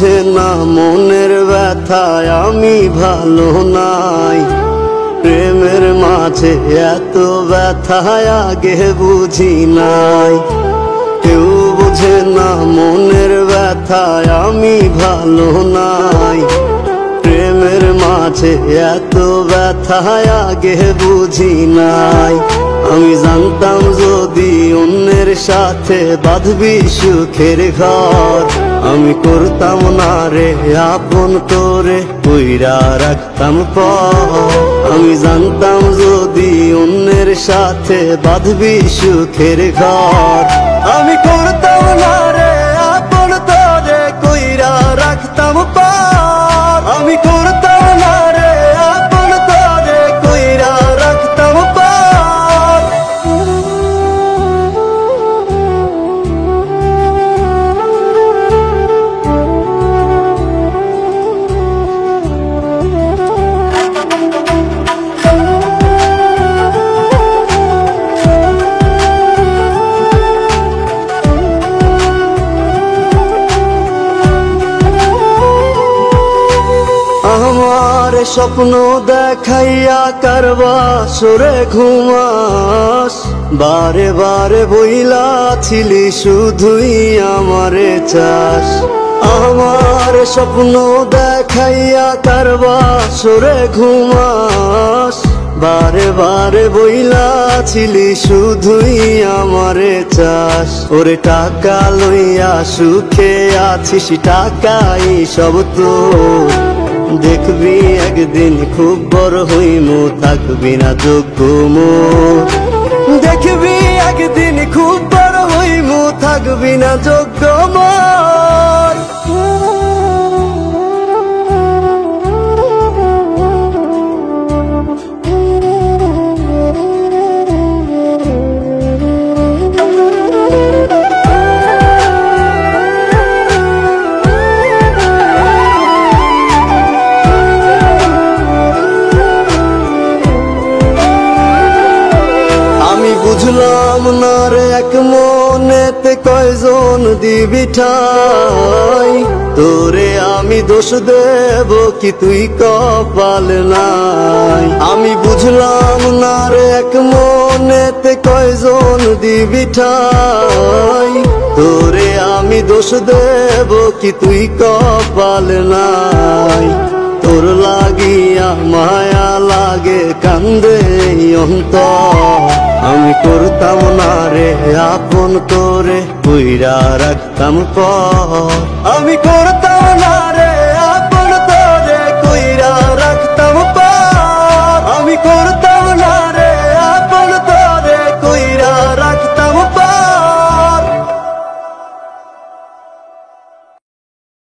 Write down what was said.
বুঝে না মনের ব্যথায় আমি ভালো নাই। প্রেমের মাঝে এত ব্যথায় আগে বুঝি নাই। কেউ বুঝে না মনের ব্যথায় আমি ভালো নাই। প্রেমের মাঝে এত ব্যথায় আগে বুঝি নাই। আমি জানতাম যদি অন্যের সাথে বাঁধবি সুখের ঘর, আমি করতাম না রে আপন তোরে কইরা রাখতাম পর। আমি জানতাম যদি অন্যের সাথে বাঁধবি সুখের ঘর, আমি করতাম না রে আপন তোরে কইরা রাখতাম পর। আমি করতাম না রে আপন তোরে কইরা রাখতাম পর। আমার স্বপ্ন দেখাইয়া কারবা সরে ঘুমাস, বারে বারে বইলা ছিলি শুধুই আমারে চাস। আমার স্বপ্ন দেখাইয়া কারবা সরে ঘুমাস, বারে বারে বইলা ছিলি শুধুই আমারে চাস। ওরে টাকা লইয়া সুখে আছিস, টাকাই সব তোর। দেখবি একদিন খুব বড় হইমু, থাকবি না যোগ্য মোর। দেখবি একদিন খুব বড় হইমু, থাকবি না যোগ্য মোর। বুঝলাম না রে এক মনেতে কয়জন দিবি ঠাই, তোরে আমি দোষ দেব কি তুই কপাল নাই। আমি বুঝলাম না রে এক মনেতে কয়জন দিবি ঠাই, তোরে আমি দোষ দেব কি তুই কপাল নাই। তোর লাগিয়া মায়া লাগে কান্দে অন্তর, আমি করতাম না রে আপন তোরে কইরা রাখতাম পর। আমি করতাম